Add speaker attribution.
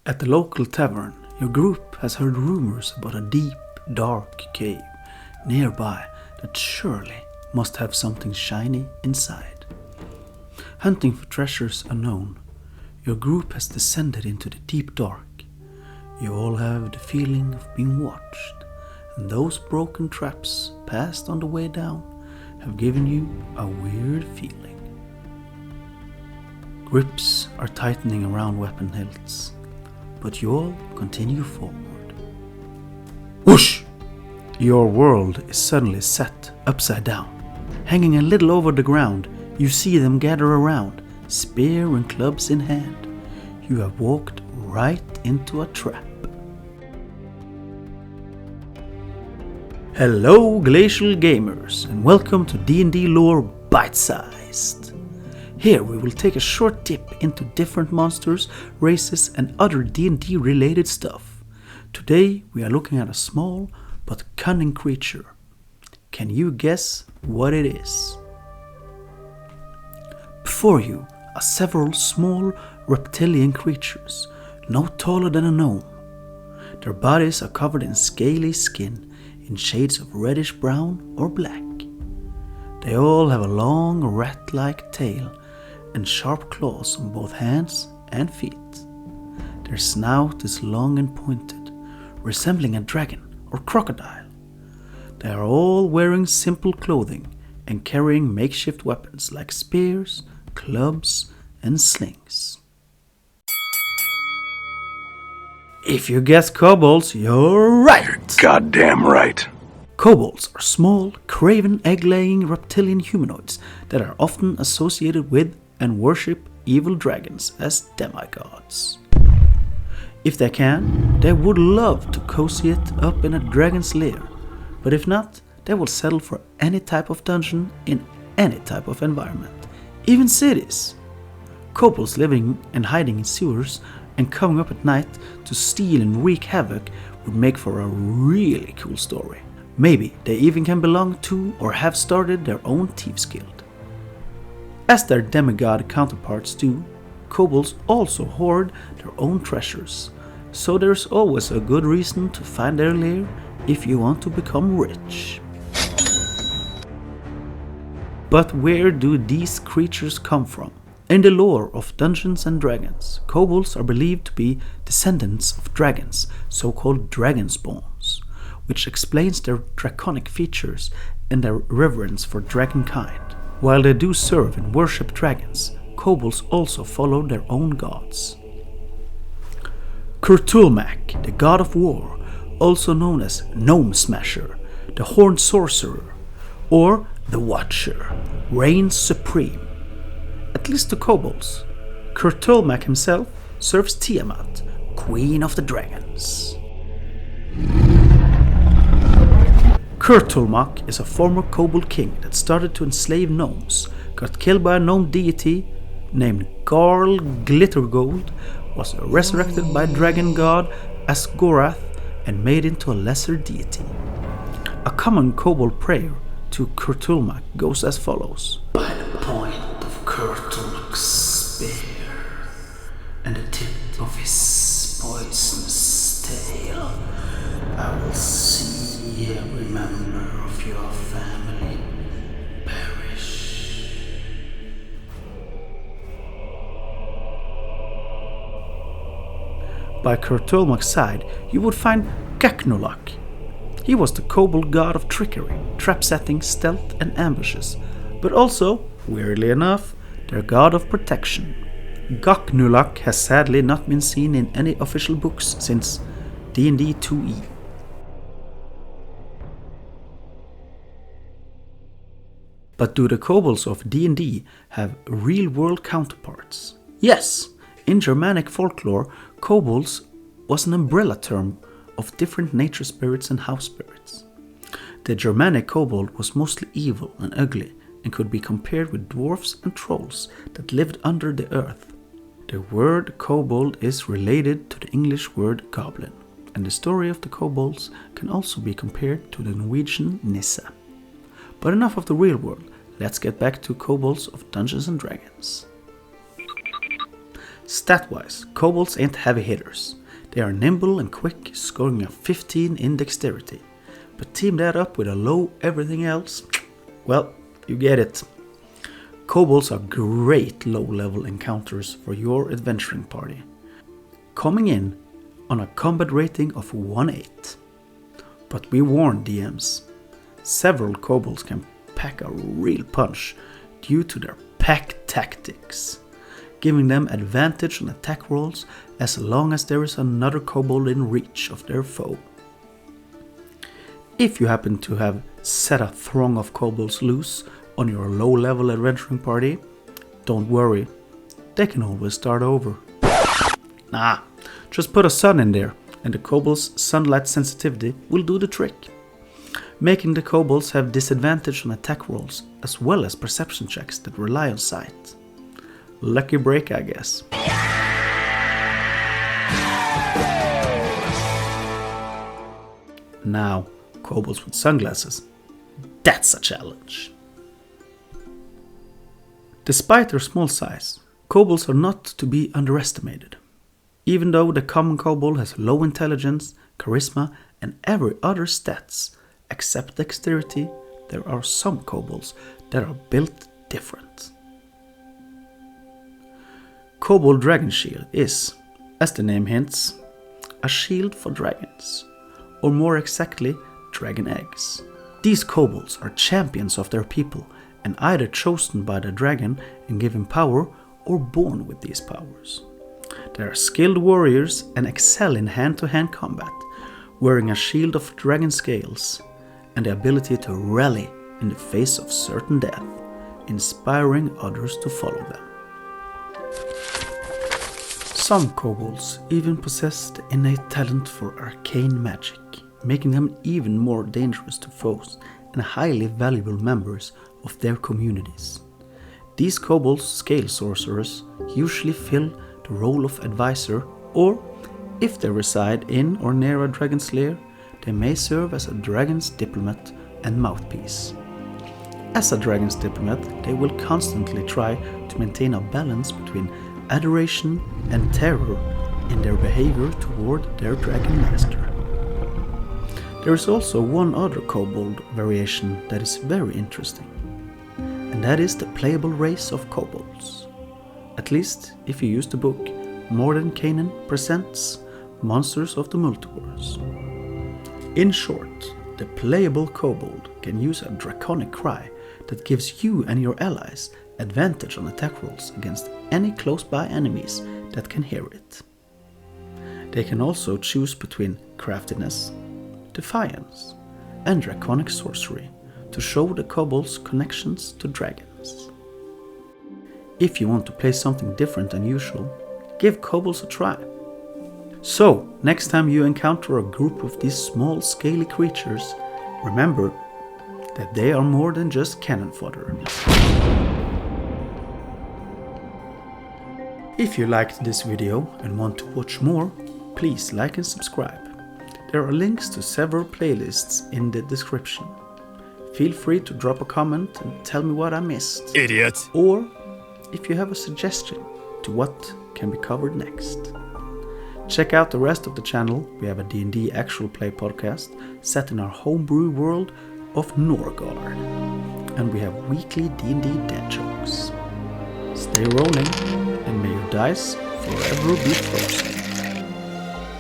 Speaker 1: At the local tavern, your group has heard rumors about a deep, dark cave nearby that surely must have something shiny inside. Hunting for treasures unknown, your group has descended into the deep dark. You all have the feeling of being watched, and those broken traps passed on the way down have given you a weird feeling. Grips are tightening around weapon hilts, but you all continue forward. Whoosh! Your world is suddenly set upside down. Hanging a little over the ground, you see them gather around, spear and clubs in hand. You have walked right into a trap. Hello Glacial Gamers, and welcome to D&D Lore Bite-Sized. Here we will take a short dip into different monsters, races and other D&D related stuff. Today we are looking at a small but cunning creature. Can you guess what it is? Before you are several small reptilian creatures, no taller than a gnome. Their bodies are covered in scaly skin in shades of reddish brown or black. They all have a long rat-like tail and sharp claws on both hands and feet. Their snout is long and pointed, resembling a dragon or crocodile. They are all wearing simple clothing and carrying makeshift weapons like spears, clubs, and slings. If you guessed kobolds, you're right!
Speaker 2: You're goddamn right.
Speaker 1: Kobolds are small, craven, egg-laying reptilian humanoids that are often associated with and worship evil dragons as demigods. If they can, they would love to cozy it up in a dragon's lair, but if not, they will settle for any type of dungeon in any type of environment, even cities. Kobolds living and hiding in sewers and coming up at night to steal and wreak havoc would make for a really cool story. Maybe they even can belong to or have started their own thieves guild. As their demigod counterparts do, kobolds also hoard their own treasures, so there's always a good reason to find their lair if you want to become rich. But where do these creatures come from? In the lore of Dungeons and Dragons, kobolds are believed to be descendants of dragons, so-called Dragonspawns, which explains their draconic features and their reverence for dragonkind. While they do serve and worship dragons, kobolds also follow their own gods. Kurtulmak, the god of war, also known as Gnome Smasher, the Horned Sorcerer, or the Watcher, reigns supreme. At least to kobolds. Kurtulmak himself serves Tiamat, queen of the dragons. Kurtulmak is a former kobold king that started to enslave gnomes, got killed by a gnome deity named Garl Glittergold, was resurrected by dragon god Asgorath and made into a lesser deity. A common kobold prayer to Kurtulmak goes as follows. By the point of Kurtulmak's spear and the tip of his poisonous tail, I will see every member of your family perish. By Kurtulmak's side, you would find Gaknulak. He was the kobold god of trickery, trap-setting, stealth and ambushes, but also, weirdly enough, their god of protection. Gaknulak has sadly not been seen in any official books since D&D 2e. But do the kobolds of D&D have real-world counterparts? Yes, in Germanic folklore, kobolds was an umbrella term of different nature spirits and house spirits. The Germanic kobold was mostly evil and ugly and could be compared with dwarfs and trolls that lived under the earth. The word kobold is related to the English word goblin, and the story of the kobolds can also be compared to the Norwegian Nissa. But enough of the real world, let's get back to kobolds of Dungeons and Dragons. Stat-wise, kobolds ain't heavy hitters. They are nimble and quick, scoring a 15 in dexterity. But team that up with a low everything else, well, you get it. Kobolds are great low-level encounters for your adventuring party, coming in on a combat rating of 1/8. But we warn DMs, several kobolds can pack a real punch due to their pack tactics, giving them advantage on attack rolls as long as there is another kobold in reach of their foe. If you happen to have set a throng of kobolds loose on your low-level adventuring party, don't worry, they can always start over. Nah, just put a sun in there and the kobold's sunlight sensitivity will do the trick, making the kobolds have disadvantage on attack rolls as well as perception checks that rely on sight. Lucky break, I guess. Now, kobolds with sunglasses. That's a challenge. Despite their small size, kobolds are not to be underestimated. Even though the common kobold has low intelligence, charisma, and every other stats except dexterity, there are some kobolds that are built different. Kobold Dragonshield is, as the name hints, a shield for dragons, or more exactly, dragon eggs. These kobolds are champions of their people and either chosen by the dragon and given power or born with these powers. They are skilled warriors and excel in hand-to-hand combat, wearing a shield of dragon scales and the ability to rally in the face of certain death, inspiring others to follow them. Some kobolds even possess the innate talent for arcane magic, making them even more dangerous to foes and highly valuable members of their communities. These kobolds scale sorcerers usually fill the role of advisor, or if they reside in or near a dragon's lair, they may serve as a dragon's diplomat and mouthpiece. As a dragon's diplomat, they will constantly try to maintain a balance between adoration and terror in their behavior toward their dragon master. There is also one other kobold variation that is very interesting, and that is the playable race of kobolds. At least if you use the book Mordenkainen Presents Monsters of the Multiverse. In short, the playable kobold can use a draconic cry that gives you and your allies advantage on attack rolls against any close-by enemies that can hear it. They can also choose between craftiness, defiance, and draconic sorcery to show the kobold's connections to dragons. If you want to play something different than usual, give kobolds a try. So, next time you encounter a group of these small scaly creatures, remember that they are more than just cannon fodder. If you liked this video and want to watch more, please like and subscribe. There are links to several playlists in the description. Feel free to drop a comment and tell me what I missed.
Speaker 2: Idiot!
Speaker 1: Or if you have a suggestion to what can be covered next. Check out the rest of the channel. We have a D&D actual play podcast set in our homebrew world of Norgard. And we have weekly D&D dad jokes. Stay rolling and may your dice forever be frozen.